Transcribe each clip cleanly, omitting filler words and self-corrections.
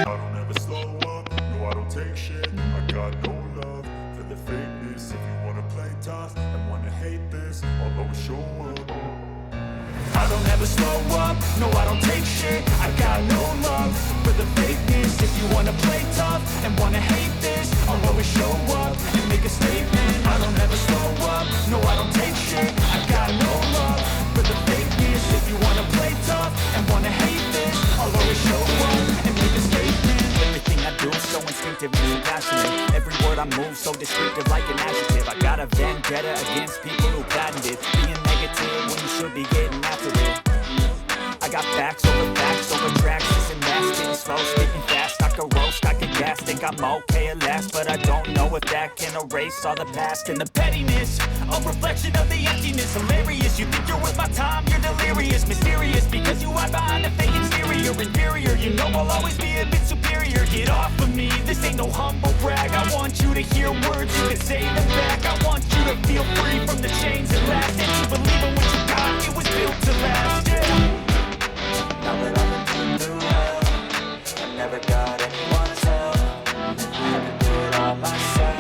I don't ever slow up, no I don't take shit. I got no love for the fakeness. If you wanna play tough and wanna hate this, I'll always show up. I don't ever slow up, no I don't take shit. I got no love for the fakeness. If you wanna play tough and wanna hate this, I'll always show up and make a statement. I don't ever slow up, no I don't take shit. I got no love for the fakeness. If you wanna play tough and wanna hate this, I'll always show up and make a statement. Everything I do so instinctive and so passionate. Every word I move so descriptive like an adjective. I got a vendetta against people who patented being negative when you should be getting after it. I got facts over tracks, this and that, spitting slow, spitting fast. I can roast, I can gas, think I'm okay at last, but I don't know if that can erase all the past and the pettiness. A reflection of the emptiness, hilarious. You think you're worth my time, you're delirious, mysterious, because you hide behind a fake exterior, inferior. You know I'll always be a bit superior. Get off of me, this ain't no humble brag. I want you to hear words, you can say them back. I want you to feel free from the chains that last, and to believe in what you got, it was built to last, yeah. Now that I've been through hell, I never got anyone's help. I had to do it all myself.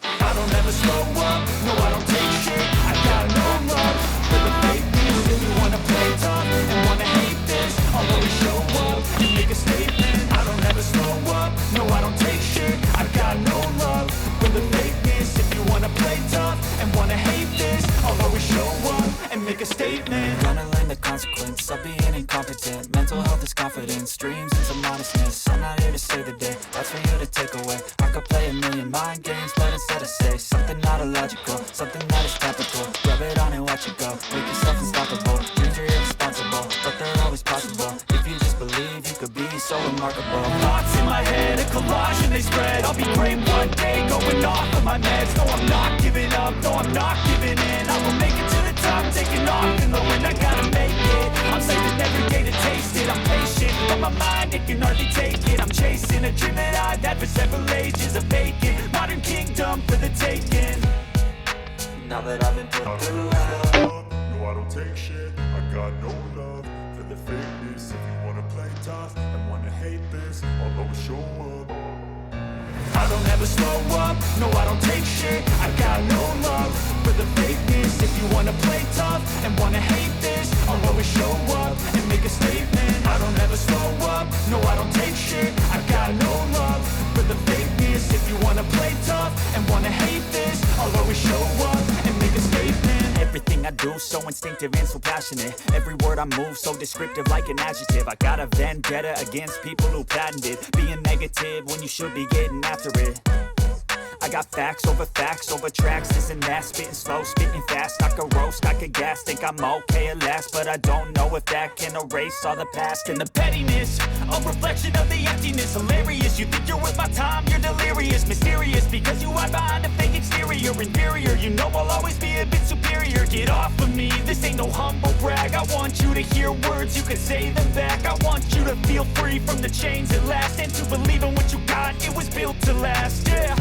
I don't ever slow up, no I don't take shit. I got no love for the fake news. If you wanna play tough and wanna hate this, I'll always show up and make a statement. I don't ever slow up, no I don't take shit. I got no love for the fakeness. If you wanna play tough and wanna hate this, I'll always show up and make a statement. Gonna learn the consequence of being incompetent. Mental health is confidence, dreams and some modestness. I'm not here to save the day, that's for you to take away. I could play a million mind games, but instead I say something not illogical, something that is topical. Rub it on and watch it go, make yourself unstoppable. Dreams are irresponsible, but they're always possible. If you just believe, you could be so remarkable. Thoughts in my head, a collage and they spread. I'll be great one day, going off of my meds. No, I'm not giving up, no, I'm not giving in. I will make it to the top, taking off in the wind. I gotta make it, I'm saving every day to taste it. I'm patient, but my mind, it can hardly take it. I'm chasing a dream that I've had for several ages. A vacant, modern kingdom for the taking. Now that I've been put through No, hell, I don't take shit. I got no love for the fakeness. If you wanna play tough and wanna hate this, I'll always show up. I don't ever slow up, no I don't take shit. I got no love for the fakeness. If you wanna play tough and wanna hate this, I'll always show up and make a statement. I don't ever slow up, no I don't take shit. I got no love for the fakeness. If you wanna play tough and wanna hate this, I'll always show up and make a statement. Everything I do so instinctive and so passionate. Every word I move so descriptive like an adjective. I got a vendetta against people who patented being negative when you should be getting after it. I got facts over tracks, this and that, spitting slow, spitting fast. I could roast, I could gas, think I'm okay at last, but I don't know if that can erase all the past and the pettiness. A reflection of the emptiness, hilarious. You think you're worth my time, you're delirious, mysterious, because you hide behind a fake exterior, inferior. You know I'll always be a bit superior. Get off of me, this ain't no humble brag. I want you to hear words, you can say them back. I want you to feel free from the chains that last, and to believe in what you got, it was built to last, yeah.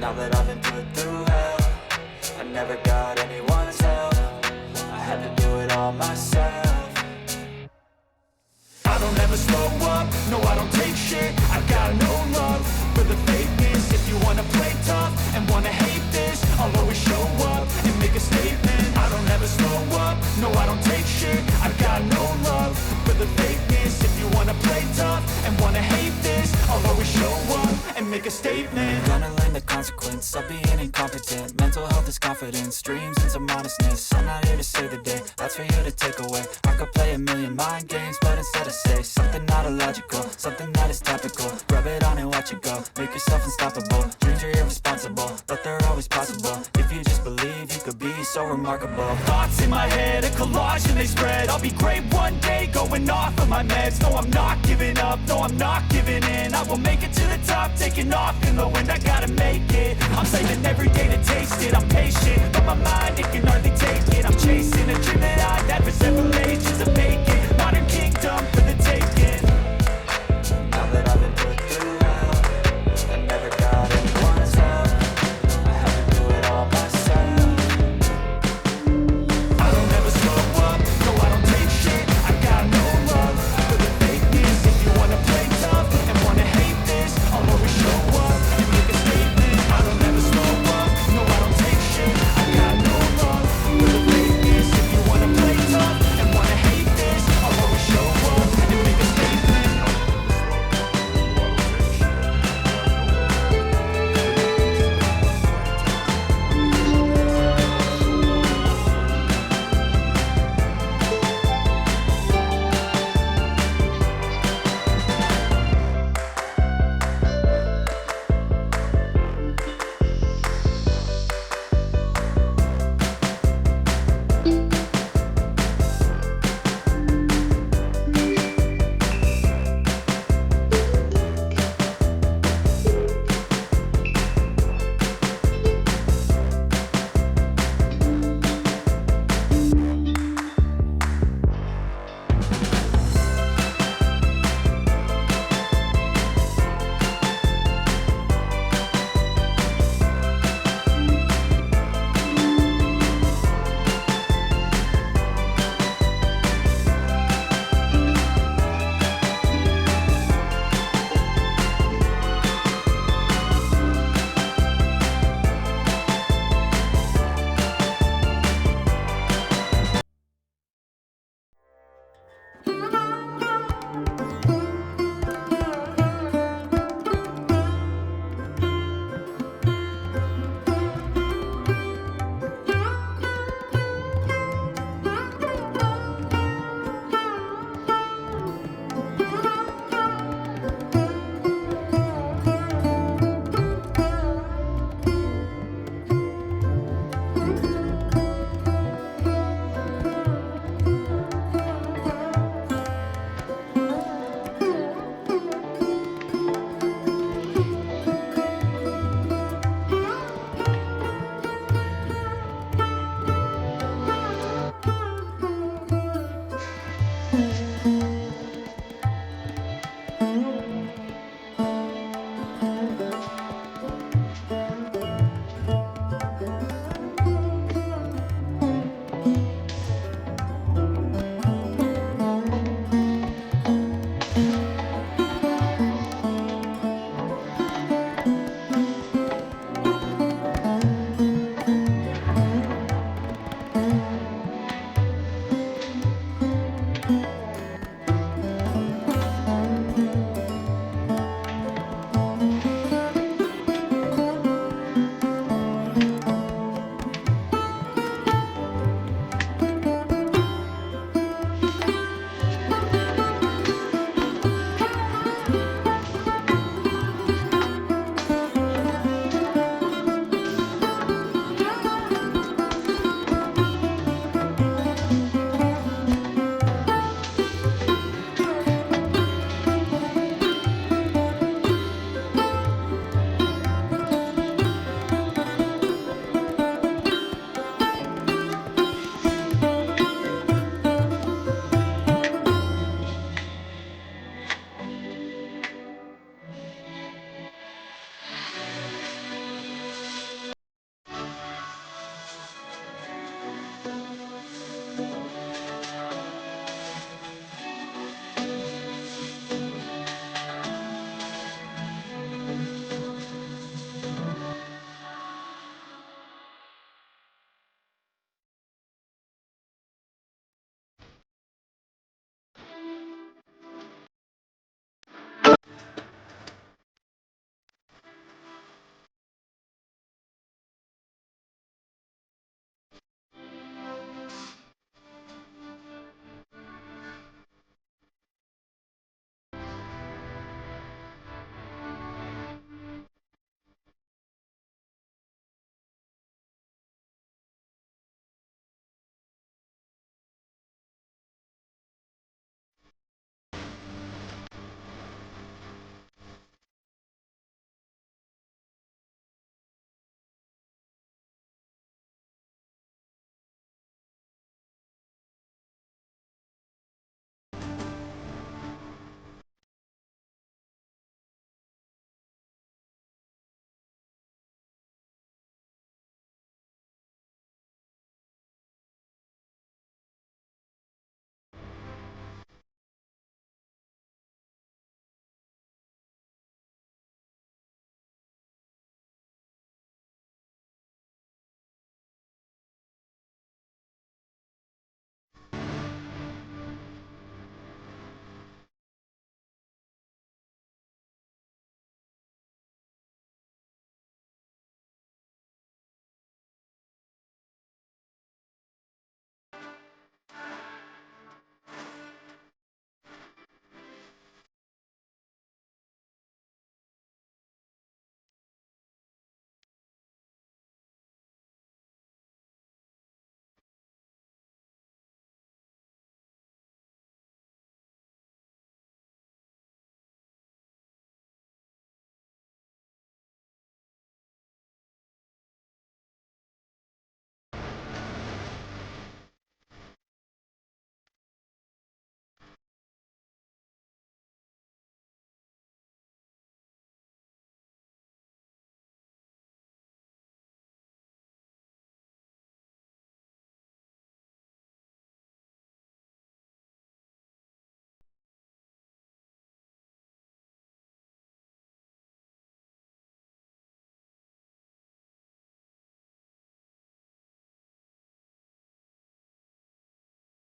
now that I've been put through hell, I never got anyone's help. I had to do it all myself. I don't ever slow up, no I don't take shit. I got no love for the fakeness. If you wanna play tough and wanna hate this, I'll always show up and make a statement. I don't ever slow up, no I don't take shit. I got no love for the fakeness. If you wanna play tough and wanna hate this, I'll always show up and make a statement. Gonna learn the consequence of being incompetent. Mental health is confidence, dreams and some modestness. I'm not here to save the day, that's for you to take away. I could play a million mind games, but instead I say something not illogical, something that is topical. Rub it on and watch it go, make yourself unstoppable. Dreams are irresponsible, but they're always possible. If you just believe, you could be so remarkable. Thoughts in my head, a collage and they spread. I'll be great one day, going off of my meds. No, I'm not giving up, no, I'm not giving in. I will make it to the top, taking off in the wind. I gotta make it, I'm saving every day to taste it. I'm patient, but my mind, it can hardly take it. I'm chasing a dream that I've had for several ages. A vacant,